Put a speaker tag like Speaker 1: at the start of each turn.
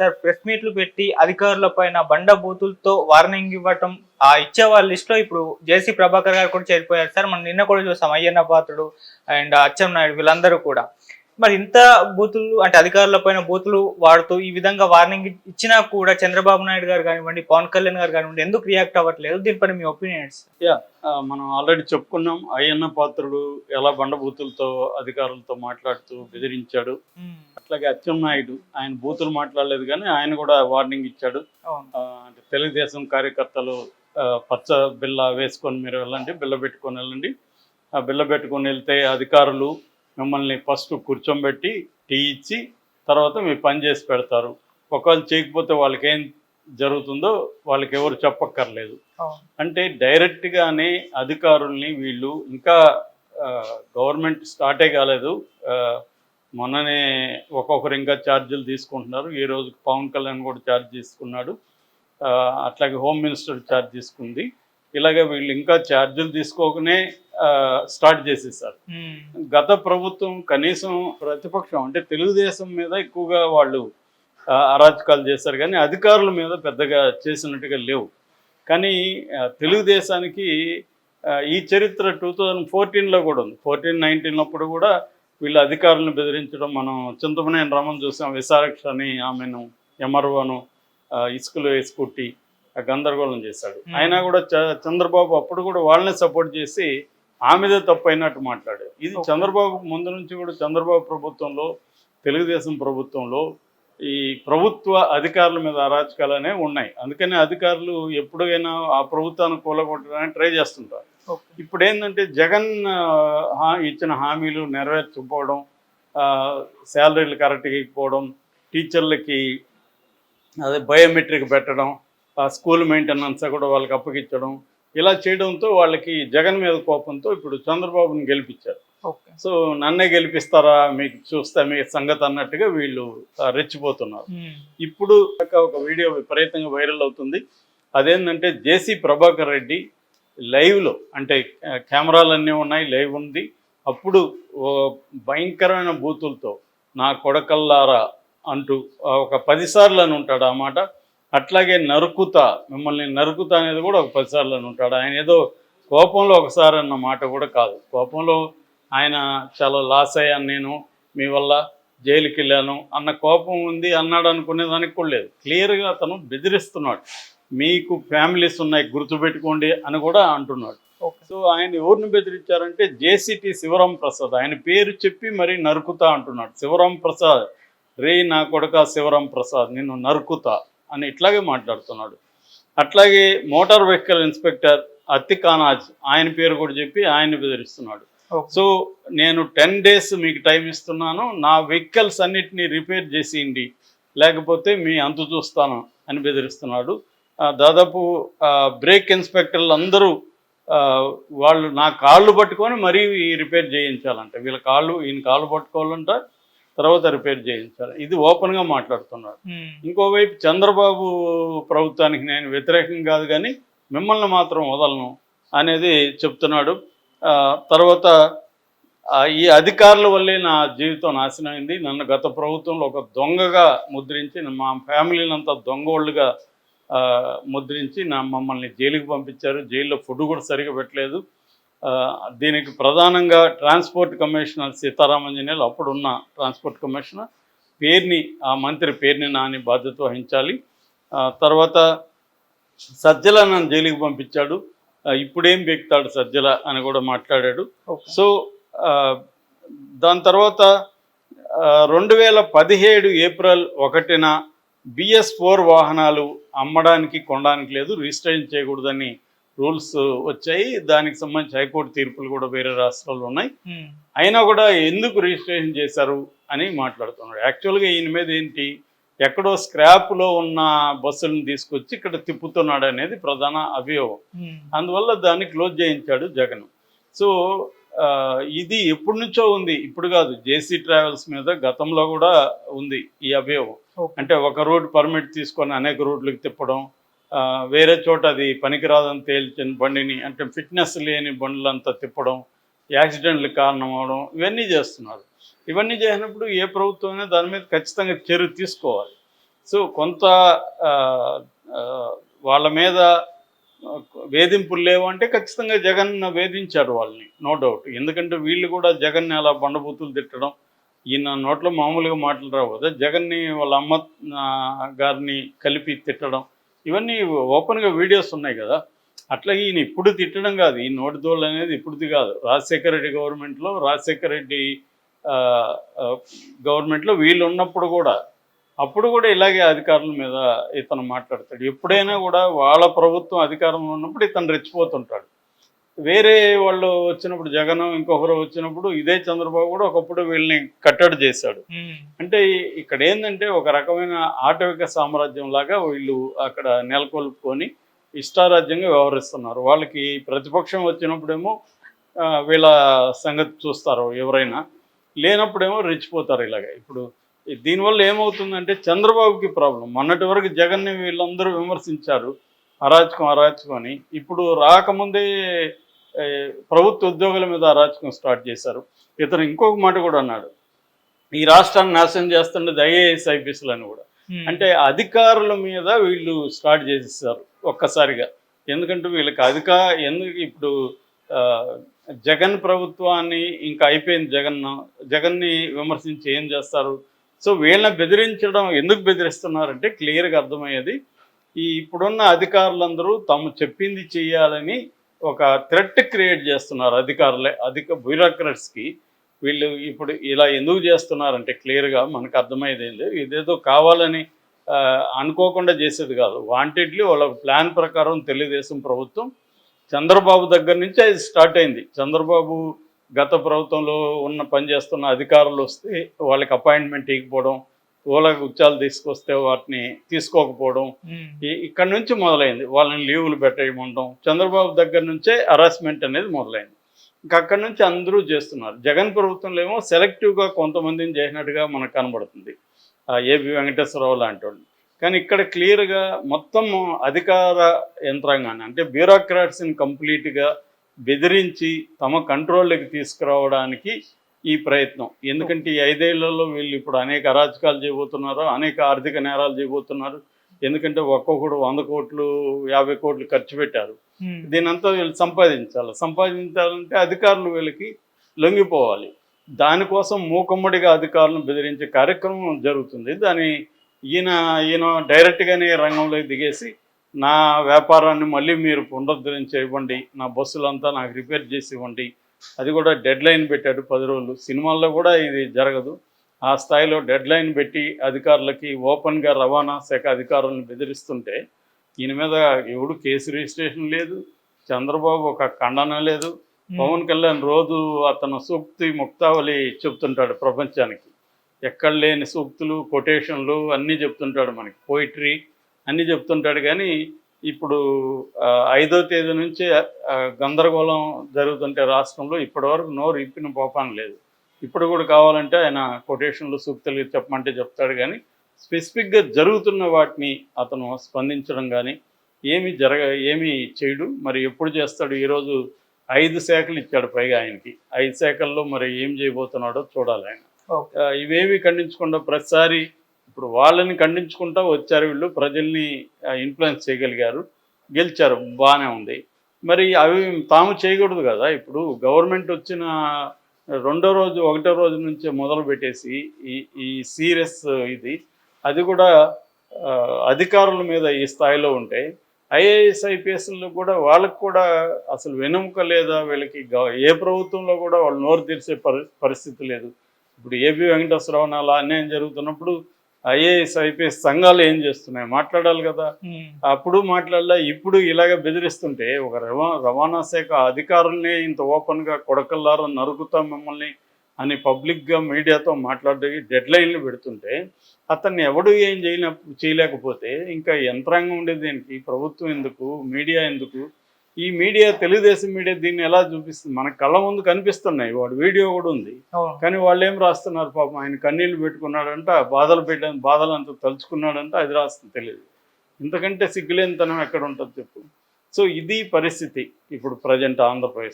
Speaker 1: Sir press మీట్లు పెట్టి అధికారుల పైన బండ బూతులతో వార్నింగ్ ఇవ్వటం ఇచ్చే వాళ్ళ లిస్ట్ లో ఇప్పుడు జేసీ ప్రభాకర్ గారు కూడా చేరిపోయారు సార్. మనం నిన్న కూడా చూసాం అయ్యన్న పాత్రుడు అండ్ అచ్చెన్నాయుడు వీళ్ళందరూ కూడా. మరి ఇంత బూతులు అంటే అధికారుల పైన బూతులు వాడుతూ ఈ విధంగా వార్నింగ్ ఇచ్చినా కూడా చంద్రబాబు నాయుడు గారు కానివ్వండి, పవన్ కళ్యాణ్ గారు కానివ్వండి ఎందుకు రియాక్ట్ అవ్వట్లేదు? దీనిపైన మీ ఒపీనియన్స్?
Speaker 2: మనం ఆల్రెడీ చెప్పుకున్నాం. అయ్యన్న పాత్రుడు ఎలా బండబూతులతో అధికారులతో మాట్లాడుతూ బెదిరించాడు. అట్లాగే అచ్చెన్నాయుడు ఆయన బూతులు మాట్లాడలేదు కానీ ఆయన కూడా వార్నింగ్ ఇచ్చాడు. అంటే తెలుగుదేశం కార్యకర్తలు పచ్చ బిల్ల వేసుకొని మీరు వెళ్ళండి, బిల్ల పెట్టుకొని వెళ్ళండి. ఆ బిల్ల పెట్టుకొని వెళ్తే అధికారులు మిమ్మల్ని ఫస్ట్ కూర్చోబెట్టి టీ ఇచ్చి తర్వాత మీ పని చేసి పెడతారు. ఒకవేళ చేయకపోతే వాళ్ళకి ఏం జరుగుతుందో వాళ్ళకి ఎవరు చెప్పక్కర్లేదు. అంటే డైరెక్ట్గానే అధికారుల్ని వీళ్ళు ఇంకా గవర్నమెంట్ స్టార్టే కాలేదు, మొన్ననే ఒక్కొక్కరు ఇంకా ఛార్జీలు తీసుకుంటున్నారు. ఈ రోజుకి పవన్ కళ్యాణ్ కూడా ఛార్జ్ తీసుకున్నాడు, అట్లాగే హోమ్ మినిస్టర్ ఛార్జ్ తీసుకుంది. ఇలాగే వీళ్ళు ఇంకా ఛార్జీలు తీసుకోకనే స్టార్ట్ చేసేసారు. గత ప్రభుత్వం కనీసం ప్రతిపక్షం అంటే తెలుగుదేశం మీద ఎక్కువగా వాళ్ళు అరాచకాలు చేశారు కానీ అధికారుల మీద పెద్దగా చేసినట్టుగా లేవు. కానీ తెలుగుదేశానికి ఈ చరిత్ర 2014లో కూడా ఉంది. 14-19 కూడా వీళ్ళు అధికారులను బెదిరించడం మనం చింతమనేని రమణ చూసాం. విశారక్ష అని ఆమెను ఎమర్వను ఇసుకలో వేసుకుట్టి గందరగోళం చేశాడు. అయినా కూడా చంద్రబాబు అప్పుడు కూడా వాళ్ళనే సపోర్ట్ చేసి ఆమెదే తప్పు అయినట్టు మాట్లాడాడు. ఇది చంద్రబాబు ముందు నుంచి కూడా చంద్రబాబు ప్రభుత్వంలో తెలుగుదేశం ప్రభుత్వంలో ఈ ప్రభుత్వ అధికారుల మీద అరాచకాలనే ఉన్నాయి. అందుకని అధికారులు ఎప్పుడైనా ఆ ప్రభుత్వాన్ని కూలగొట్టడానికి ట్రై చేస్తుంటారు. ఇప్పుడు ఏంటంటే జగన్ ఇచ్చిన హామీలు నెరవేర్చకపోవడం, శాలరీలు కరెక్ట్గా ఇవ్వకపోవడం, టీచర్లకి అదే బయోమెట్రిక్ పెట్టడం, స్కూల్ మెయింటెనెన్స్ కూడా వాళ్ళకి అప్పగించడం, ఇలా చేయడంతో వాళ్ళకి జగన్ మీద కోపంతో ఇప్పుడు చంద్రబాబుని గెలిపించారు. సో నన్నే గెలిపిస్తారా మీకు చూస్తే మీ సంగతి అన్నట్టుగా వీళ్ళు రెచ్చిపోతున్నారు. ఇప్పుడు ఒక వీడియో విపరీతంగా వైరల్ అవుతుంది. అదేంటంటే జేసీ ప్రభాకర్ రెడ్డి లైవ్లో, అంటే కెమెరాలన్నీ ఉన్నాయి, లైవ్ ఉంది. అప్పుడు భయంకరమైన బూతులతో నా కొడకల్లారా అంటూ ఒక 10 సార్లు అని ఉంటాడు ఆ మాట. అట్లాగే నరుకుతా, మిమ్మల్ని నరుకుతా అనేది కూడా ఒక 10 సార్లు అని ఉంటాడు. ఆయన ఏదో కోపంలో ఒకసారి అన్న మాట కూడా కాదు. కోపంలో ఆయన చాలా లాస్ అయ్యాను, నేను మీ వల్ల జైలుకి వెళ్ళాను అన్న కోపం ఉంది అన్నాడు అనుకునేదానికి కూడా లేదు. క్లియర్గా అతను బెదిరిస్తున్నాడు. మీకు ఫ్యామిలీస్ ఉన్నాయి గుర్తుపెట్టుకోండి అని కూడా అంటున్నాడు. సో ఆయన ఎవరిని బెదిరించారంటే జేసీటీ శివరాం ప్రసాద్, ఆయన పేరు చెప్పి మరీ నరుకుతా అంటున్నాడు. శివరాం ప్రసాద్, రే నా కొడుక శివరాం ప్రసాద్ నిన్ను నరుకుతా అని ఇట్లాగే మాట్లాడుతున్నాడు. అట్లాగే మోటార్ వెహికల్ ఇన్స్పెక్టర్ అత్తికానాజ్ ఆయన పేరు కూడా చెప్పి ఆయన్ని బెదిరిస్తున్నాడు. సో నేను 10 days మీకు టైం ఇస్తున్నాను, నా వెహికల్స్ అన్నిటినీ రిపేర్ చేసేయండి లేకపోతే మీ అంతు చూస్తాను అని బెదిరిస్తున్నాడు. దాదాపు బ్రేక్ ఇన్స్పెక్టర్లు అందరూ వాళ్ళు నా కాళ్ళు పట్టుకొని మరీ రిపేర్ చేయించాలంట. ఈయన కాళ్ళు పట్టుకోవాలంట, తర్వాత రిపేర్ చేయించాలి. ఇది ఓపెన్గా మాట్లాడుతున్నాడు. ఇంకోవైపు చంద్రబాబు ప్రభుత్వానికి నేను వ్యతిరేకం కాదు కానీ మిమ్మల్ని మాత్రం వదలను అనేది చెప్తున్నాడు. తర్వాత ఈ అధికారుల వల్లే నా జీవితం నాశనం అయింది, నన్ను గత ప్రభుత్వంలో ఒక దొంగగా ముద్రించి మా ఫ్యామిలీని అంతా దొంగోళ్ళుగా ముద్రించి మమ్మల్ని జైలుకి పంపించారు. జైల్లో ఫుడ్ కూడా సరిగా పెట్టలేదు. దీనికి ప్రధానంగా ట్రాన్స్పోర్ట్ కమిషనర్ సీతారామంజనేయులు, అప్పుడున్న ట్రాన్స్పోర్ట్ కమిషనర్ ఆ మంత్రి పేరుని నాని బాధ్యత వహించాలి. తర్వాత సజ్జల నన్ను జైలుకి పంపించాడు, ఇప్పుడేం బెక్తాడు సజ్జల అని కూడా మాట్లాడాడు. సో దాని తర్వాత 2017 ఏప్రిల్ 1న BS4 వాహనాలు అమ్మడానికి కొనడానికి లేదు, రిజిస్ట్రేషన్ చేయకూడదని రూల్స్ వచ్చాయి. దానికి సంబంధించి హైకోర్టు తీర్పులు కూడా వేరే రాష్ట్రాల్లో ఉన్నాయి. అయినా కూడా ఎందుకు రిజిస్ట్రేషన్ చేశారు అని మాట్లాడుతున్నాడు. యాక్చువల్గా ఈయన మీద ఏంటి, ఎక్కడో స్క్రాప్లో ఉన్న బస్సులను తీసుకొచ్చి ఇక్కడ తిప్పుతున్నాడు అనేది ప్రధాన అభియోగం. అందువల్ల దాన్ని క్లోజ్ చేయించాడు జగన్. సో ఇది ఎప్పటి నుంచో ఉంది, ఇప్పుడు కాదు. జేసీ ట్రావెల్స్ మీద గతంలో కూడా ఉంది ఈ అభియోగం. అంటే ఒక రూట్ పర్మిట్ తీసుకొని అనేక రూట్లకు తిప్పడం, వేరే చోట అది పనికిరాదని తేల్చిన బండిని అంటే ఫిట్నెస్ లేని బండ్లంతా తిప్పడం, యాక్సిడెంట్లకు కారణం అవడం, ఇవన్నీ చేస్తున్నారు. ఇవన్నీ చేసినప్పుడు ఏ ప్రభుత్వమైనా దాని మీద ఖచ్చితంగా చర్య తీసుకోవాలి. సో కొంత ఆ, ఆ, వాళ్ళ మీద ఆ, వేధింపులు లేవు అంటే ఖచ్చితంగా జగన్ వేధించారు వాళ్ళని, నో డౌట్. ఎందుకంటే వీళ్ళు కూడా జగన్ని అలా బండబూతులు తిట్టడం, ఈయన నోట్లో మామూలుగా మాటలు రావు కదా, జగన్ని వాళ్ళ అమ్మ ఆ, గారిని కలిపి తిట్టడం, ఇవన్నీ ఓపెన్గా వీడియోస్ ఉన్నాయి కదా. అట్లా ఈయన ఇప్పుడు తిట్టడం కాదు, ఈ నోటి దోళ్ళు అనేది ఇప్పుడుది కాదు. రాజశేఖర రెడ్డి గవర్నమెంట్లో, రాజశేఖర రెడ్డి ఆ, ఆ, గవర్నమెంట్లో వీళ్ళు ఉన్నప్పుడు కూడా, అప్పుడు కూడా ఇలాగే అధికారుల మీద ఇతను మాట్లాడతాడు. ఎప్పుడైనా కూడా వాళ్ళ ప్రభుత్వం అధికారంలో ఉన్నప్పుడు ఇతను రెచ్చిపోతుంటాడు. వేరే వాళ్ళు వచ్చినప్పుడు, జగన్ ఇంకొకరు వచ్చినప్పుడు ఇదే చంద్రబాబు కూడా ఒకప్పుడు వీళ్ళని కట్టడి చేశాడు. అంటే ఇక్కడ ఏంటంటే ఒక రకమైన ఆటవిక సామ్రాజ్యం లాగా వీళ్ళు అక్కడ నెలకొల్పుకొని ఇష్టారాజ్యంగా వ్యవహరిస్తున్నారు. వాళ్ళకి ప్రతిపక్షం వచ్చినప్పుడేమో వీళ్ళ సంగతి చూస్తారు ఎవరైనా, లేనప్పుడేమో రెచ్చిపోతారు ఇలాగ. ఇప్పుడు దీనివల్ల ఏమవుతుందంటే చంద్రబాబుకి ప్రాబ్లం. మొన్నటి వరకు జగన్ని వీళ్ళందరూ విమర్శించారు, అరాచకం అరాచకం అని. ఇప్పుడు రాకముందే ఏ, ప్రభుత్వ ఉద్యోగుల మీద అరాచకం స్టార్ట్ చేశారు. ఇతను ఇంకొక మాట కూడా అన్నాడు, ఈ రాష్ట్రాన్ని నాశనం చేస్తున్నది ఐఏఎస్ ఐపీఎస్లు అని కూడా. అంటే అధికారుల మీద వీళ్ళు స్టార్ట్ చేసేసారు ఒక్కసారిగా. ఎందుకంటే వీళ్ళకి ఎందుకు ఇప్పుడు ఆ, జగన్ ప్రభుత్వాన్ని ఇంకా అయిపోయింది, జగన్ని విమర్శించి ఏం చేస్తారు. సో వీళ్ళని బెదిరించడం, ఎందుకు బెదిరిస్తున్నారంటే క్లియర్గా అర్థమయ్యేది, ఈ ఇప్పుడున్న అధికారులందరూ తాము చెప్పింది చేయాలని ఒక థ్రెట్ క్రియేట్ చేస్తున్నారు అధికారులే, బ్యూరోక్రాట్స్కి. వీళ్ళు ఇప్పుడు ఇలా ఎందుకు చేస్తున్నారంటే క్లియర్గా మనకు అర్థమయ్యేది ఏంటి, ఇదేదో కావాలని అనుకోకుండా చేసేది కాదు. వాంటెడ్లీ వాళ్ళ ప్లాన్ ప్రకారం తెలుగుదేశం ప్రభుత్వం చంద్రబాబు దగ్గర నుంచి అది స్టార్ట్ అయింది. చంద్రబాబు గత ప్రభుత్వంలో పనిచేస్తున్న అధికారులు వస్తే వాళ్ళకి అపాయింట్మెంట్ ఇవ్వకపోవడం, వాళ్ళకి ఉచ్చాలు తీసుకొస్తే వాటిని తీసుకోకపోవడం, ఇక్కడ నుంచి మొదలైంది. వాళ్ళని లీవులు పెట్టేయమంటాం, చంద్రబాబు దగ్గర నుంచే హరాస్మెంట్ అనేది మొదలైంది. ఇంకా అక్కడి నుంచి అందరూ చేస్తున్నారు. జగన్ ప్రభుత్వంలో ఏమో సెలెక్టివ్గా కొంతమందిని చేసినట్టుగా మనకు కనబడుతుంది, ఏబి వెంకటేశ్వరరావు లాంటి వాళ్ళు. కానీ ఇక్కడ క్లియర్గా మొత్తం అధికార యంత్రాంగాన్ని, అంటే బ్యూరోక్రాట్స్ని కంప్లీట్గా బెదిరించి తమ కంట్రోల్లోకి తీసుకురావడానికి ఈ ప్రయత్నం. ఎందుకంటే ఈ 5 ఏళ్లలో వీళ్ళు ఇప్పుడు అనేక అరాచకాలు చేయబోతున్నారు, అనేక ఆర్థిక నేరాలు చేయబోతున్నారు. ఎందుకంటే ఒక్కొక్కడు 100 కోట్లు 50 కోట్లు ఖర్చు పెట్టారు. దీనంతా వీళ్ళు సంపాదించాలంటే అధికారులు వీళ్ళకి లొంగిపోవాలి. దానికోసం మూకమ్మడిగా అధికారులను బెదిరించే కార్యక్రమం జరుగుతుంది. ఈయన డైరెక్ట్గానే రంగంలోకి దిగేసి, నా వ్యాపారాన్ని మళ్ళీ మీరు పునరుద్ధరించి ఇవ్వండి, నా బస్సులంతా నాకు రిపేర్ చేసి ఇవ్వండి, అది కూడా డెడ్ లైన్ పెట్టాడు 10 రోజులు. సినిమాల్లో కూడా ఇది జరగదు, ఆ స్థాయిలో డెడ్ లైన్ పెట్టి అధికారులకి ఓపెన్గా రవాణా శాఖ అధికారులను బెదిరిస్తుంటే ఈయన మీద ఎవడు కేసు రిజిస్ట్రేషన్ లేదు, చంద్రబాబు ఒక ఖండన లేదు. పవన్ కళ్యాణ్ రోజు అతను సూక్తి ముక్తావళి చెప్తుంటాడు ప్రపంచానికి, ఎక్కడ లేని సూక్తులు, కొటేషన్లు అన్నీ చెప్తుంటాడు, మనకి పోయిటరీ అన్నీ చెప్తుంటాడు. కానీ ఇప్పుడు 5వ తేదీ నుంచి గందరగోళం జరుగుతుంటే రాష్ట్రంలో ఇప్పటివరకు నోరు ఇప్పిన పోపాను లేదు. ఇప్పుడు కూడా కావాలంటే ఆయన కొటేషన్లు, సూక్తులు చెప్పమంటే చెప్తాడు. కానీ స్పెసిఫిక్గా జరుగుతున్న వాటిని అతను స్పందించడం కానీ ఏమీ చేయడు. మరి ఎప్పుడు చేస్తాడు? ఈరోజు 5 శాఖలు ఇచ్చాడు పైగా ఆయనకి. 5 శాఖల్లో మరి ఏం చేయబోతున్నాడో చూడాలి ఆయన. ఇవేవి ఖండించకుండా ప్రతిసారి ఇప్పుడు వాళ్ళని ఖండించుకుంటూ వచ్చారు వీళ్ళు, ప్రజల్ని ఇన్ఫ్లుయెన్స్ చేయగలిగారు, గెలిచారు, బాగానే ఉంది. మరి అవి తాము చేయకూడదు కదా. ఇప్పుడు గవర్నమెంట్ వచ్చిన 2వ రోజు 1వ రోజు నుంచే మొదలు పెట్టేసి ఈ సీరియస్ అది కూడా అధికారుల మీద ఈ స్థాయిలో ఉంటే ఐఏఎస్ ఐపీఎస్లు కూడా వాళ్ళకు కూడా అసలు వెనుముక లేదా, వీళ్ళకి ఏ ప్రభుత్వంలో కూడా వాళ్ళు నోరు తెరిచే పరిస్థితి లేదు. ఇప్పుడు ఏబి వెంకటేశ్వరరావు అలా అన్యాయం జరుగుతున్నప్పుడు ఐఏఎస్ ఐపీఎస్ సంఘాలు ఏం చేస్తున్నాయి? మాట్లాడాలి కదా. అప్పుడు మాట్లాడలే, ఇప్పుడు ఇలాగ బెదిరిస్తుంటే ఒక రవాణా శాఖ అధికారుల్ని ఇంత ఓపెన్గా కొడకల్లారా నరుకుతాం మిమ్మల్ని అని పబ్లిక్గా మీడియాతో మాట్లాడి డెడ్ లైన్లు పెడుతుంటే అతన్ని ఎవడు ఏం చేయలేకపోతే ఇంకా యంత్రాంగం ఉండేది దేనికి? ప్రభుత్వం ఎందుకు? మీడియా ఎందుకు? ఈ మీడియా, తెలుగుదేశం మీడియా దీన్ని ఎలా చూపిస్తుంది? మన కళ్ళ ముందు కనిపిస్తున్నాయి, వాడు వీడియో కూడా ఉంది. కానీ వాళ్ళు ఏం రాస్తున్నారు? పాపం ఆయన కన్నీళ్ళు పెట్టుకున్నాడంట, బాధలు అంతా తలుచుకున్నాడంట, అది రాస్తుంది తెలియదు. ఇంతకంటే సిగ్గులేనితనం ఎక్కడ ఉంటుంది చెప్పు. సో ఇది పరిస్థితి ఇప్పుడు ప్రజెంట్ ఆంధ్రప్రదేశ్.